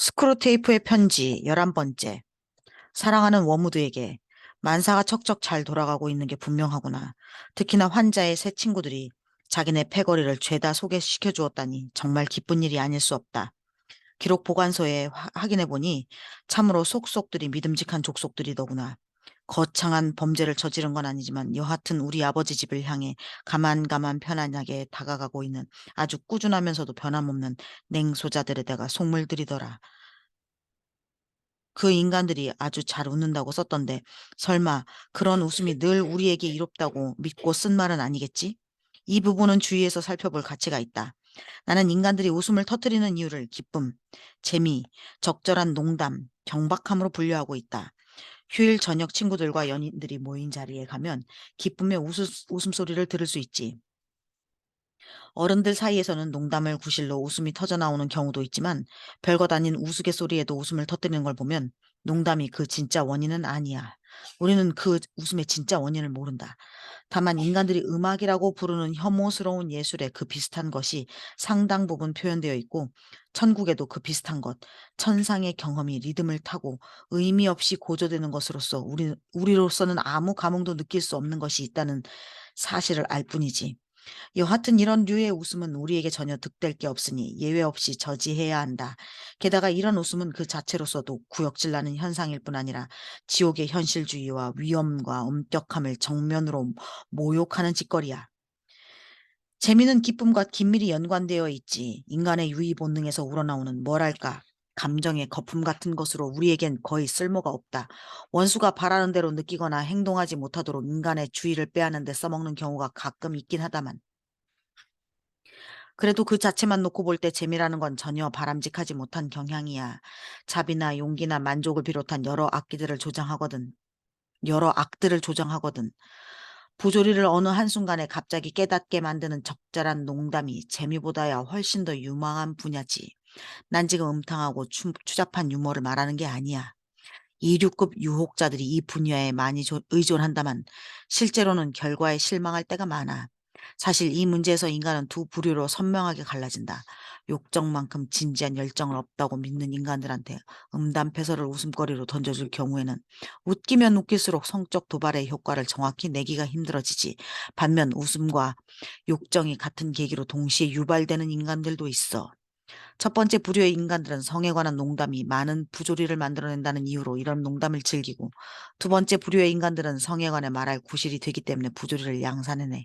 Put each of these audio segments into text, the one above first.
스크루테이프의 편지 11번째. 사랑하는 워무드에게 만사가 척척 잘 돌아가고 있는 게 분명하구나. 특히나 환자의 새 친구들이 자기네 패거리를 죄다 소개시켜 주었다니 정말 기쁜 일이 아닐 수 없다. 기록 보관소에 확인해 보니 참으로 속속들이 믿음직한 족속들이더구나. 거창한 범죄를 저지른 건 아니지만 여하튼 우리 아버지 집을 향해 가만가만 편안하게 다가가고 있는 아주 꾸준하면서도 변함없는 냉소자들에다가 속물 들이더라. 그 인간들이 아주 잘 웃는다고 썼던데 설마 그런 웃음이 늘 우리에게 이롭다고 믿고 쓴 말은 아니겠지? 이 부분은 주의해서 살펴볼 가치가 있다. 나는 인간들이 웃음을 터뜨리는 이유를 기쁨, 재미, 적절한 농담, 경박함으로 분류하고 있다. 휴일 저녁 친구들과 연인들이 모인 자리에 가면 기쁨의 웃음소리를 들을 수 있지. 어른들 사이에서는 농담을 구실로 웃음이 터져 나오는 경우도 있지만 별것 아닌 우스갯소리에도 웃음을 터뜨리는 걸 보면 농담이 그 진짜 원인은 아니야. 우리는 그 웃음의 진짜 원인을 모른다. 다만 인간들이 음악이라고 부르는 혐오스러운 예술에 그 비슷한 것이 상당 부분 표현되어 있고 천국에도 그 비슷한 것, 천상의 경험이 리듬을 타고 의미 없이 고조되는 것으로서 우리로서는 아무 감흥도 느낄 수 없는 것이 있다는 사실을 알 뿐이지. 여하튼 이런 류의 웃음은 우리에게 전혀 득될 게 없으니 예외 없이 저지해야 한다. 게다가 이런 웃음은 그 자체로서도 구역질 나는 현상일 뿐 아니라 지옥의 현실주의와 위험과 엄격함을 정면으로 모욕하는 짓거리야. 재미는 기쁨과 긴밀히 연관되어 있지. 인간의 유의 본능에서 우러나오는 뭐랄까 감정의 거품 같은 것으로 우리에겐 거의 쓸모가 없다. 원수가 바라는 대로 느끼거나 행동하지 못하도록 인간의 주의를 빼앗는 데 써먹는 경우가 가끔 있긴 하다만 그래도 그 자체만 놓고 볼 때 재미라는 건 전혀 바람직하지 못한 경향이야. 자비나 용기나 만족을 비롯한 여러 악들을 조장하거든. 부조리를 어느 한순간에 갑자기 깨닫게 만드는 적절한 농담이 재미보다야 훨씬 더 유망한 분야지. 난 지금 음탕하고 추잡한 유머를 말하는 게 아니야. 이류급 유혹자들이 이 분야에 많이 의존한다만 실제로는 결과에 실망할 때가 많아. 사실 이 문제에서 인간은 두 부류로 선명하게 갈라진다. 욕정만큼 진지한 열정을 없다고 믿는 인간들한테 음담패설을 웃음거리로 던져줄 경우에는 웃기면 웃길수록 성적 도발의 효과를 정확히 내기가 힘들어지지. 반면 웃음과 욕정이 같은 계기로 동시에 유발되는 인간들도 있어. 첫 번째 부류의 인간들은 성에 관한 농담이 많은 부조리를 만들어낸다는 이유로 이런 농담을 즐기고 두 번째 부류의 인간들은 성에 관해 말할 구실이 되기 때문에 부조리를 양산해내.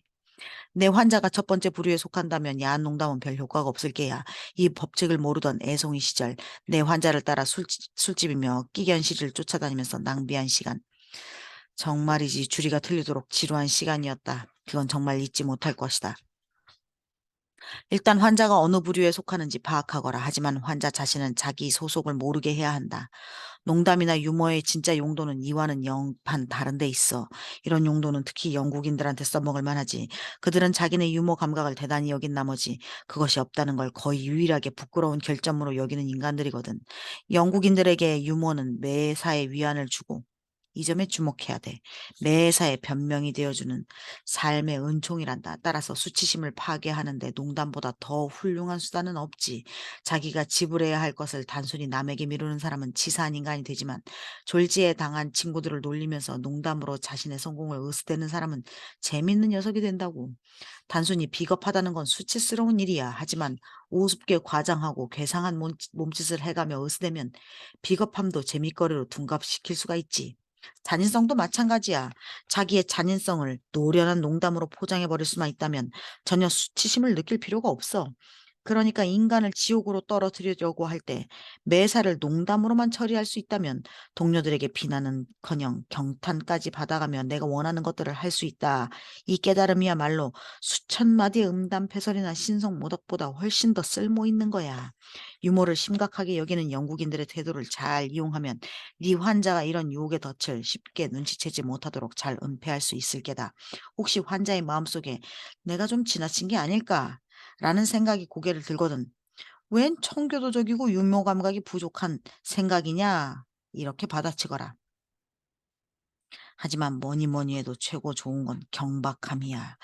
내 환자가 첫 번째 부류에 속한다면 야한 농담은 별 효과가 없을 게야. 이 법칙을 모르던 애송이 시절 내 환자를 따라 술집이며 끼견시리를 쫓아다니면서 낭비한 시간. 정말이지 주리가 틀리도록 지루한 시간이었다. 그건 정말 잊지 못할 것이다. 일단 환자가 어느 부류에 속하는지 파악하거라. 하지만 환자 자신은 자기 소속을 모르게 해야 한다. 농담이나 유머의 진짜 용도는 이와는 영판 다른 데 있어. 이런 용도는 특히 영국인들한테 써먹을 만하지. 그들은 자기네 유머 감각을 대단히 여긴 나머지 그것이 없다는 걸 거의 유일하게 부끄러운 결점으로 여기는 인간들이거든. 영국인들에게 유머는 매사에 위안을 주고 이 점에 주목해야 돼. 매사에 변명이 되어주는 삶의 은총이란다. 따라서 수치심을 파괴하는데 농담보다 더 훌륭한 수단은 없지. 자기가 지불해야 할 것을 단순히 남에게 미루는 사람은 치사한 인간이 되지만 졸지에 당한 친구들을 놀리면서 농담으로 자신의 성공을 으스대는 사람은 재밌는 녀석이 된다고. 단순히 비겁하다는 건 수치스러운 일이야. 하지만 우습게 과장하고 괴상한 몸짓을 해가며 으스대면 비겁함도 재밌거리로 둔갑시킬 수가 있지. 잔인성도 마찬가지야. 자기의 잔인성을 노련한 농담으로 포장해버릴 수만 있다면 전혀 수치심을 느낄 필요가 없어. 그러니까 인간을 지옥으로 떨어뜨리려고 할 때 매사를 농담으로만 처리할 수 있다면 동료들에게 비난은커녕 경탄까지 받아가며 내가 원하는 것들을 할 수 있다. 이 깨달음이야말로 수천 마디의 음담 패설이나 신성 모독보다 훨씬 더 쓸모 있는 거야. 유머를 심각하게 여기는 영국인들의 태도를 잘 이용하면 네 환자가 이런 유혹의 덫을 쉽게 눈치채지 못하도록 잘 은폐할 수 있을 게다. 혹시 환자의 마음속에 내가 좀 지나친 게 아닐까? 라는 생각이 고개를 들거든. 웬 청교도적이고 유머 감각이 부족한 생각이냐? 이렇게 받아치거라. 하지만 뭐니 뭐니 해도 최고 좋은 건 경박함이야.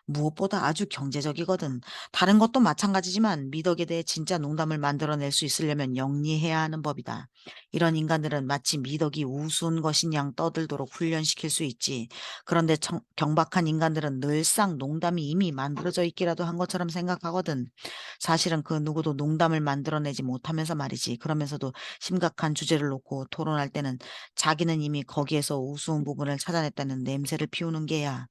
무엇보다 아주 경제적이거든. 다른 것도 마찬가지지만 미덕에 대해 진짜 농담을 만들어낼 수 있으려면 영리해야 하는 법이다. 이런 인간들은 마치 미덕이 우스운 것인 양 떠들도록 훈련시킬 수 있지. 그런데 경박한 인간들은 늘상 농담이 이미 만들어져 있기라도 한 것처럼 생각하거든. 사실은 그 누구도 농담을 만들어내지 못하면서 말이지. 그러면서도 심각한 주제를 놓고 토론할 때는 자기는 이미 거기에서 우스운 부분을 찾아냈다는 냄새를 피우는 게야.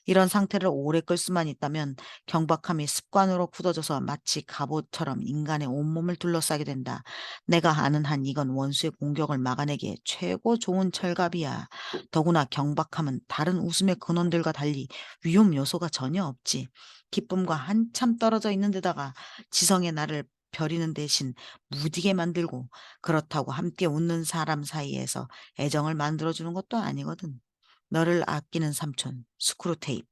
이런 상태를 오래 끌 수만 있다면 경박함이 습관으로 굳어져서 마치 갑옷처럼 인간의 온몸을 둘러싸게 된다. 내가 아는 한 이건 원수의 공격을 막아내기에 최고 좋은 철갑이야. 더구나 경박함은 다른 웃음의 근원들과 달리 위험 요소가 전혀 없지. 기쁨과 한참 떨어져 있는 데다가 지성의 나를 벼리는 대신 무디게 만들고, 그렇다고 함께 웃는 사람 사이에서 애정을 만들어주는 것도 아니거든. 너를 아끼는 삼촌, 스크루테이프.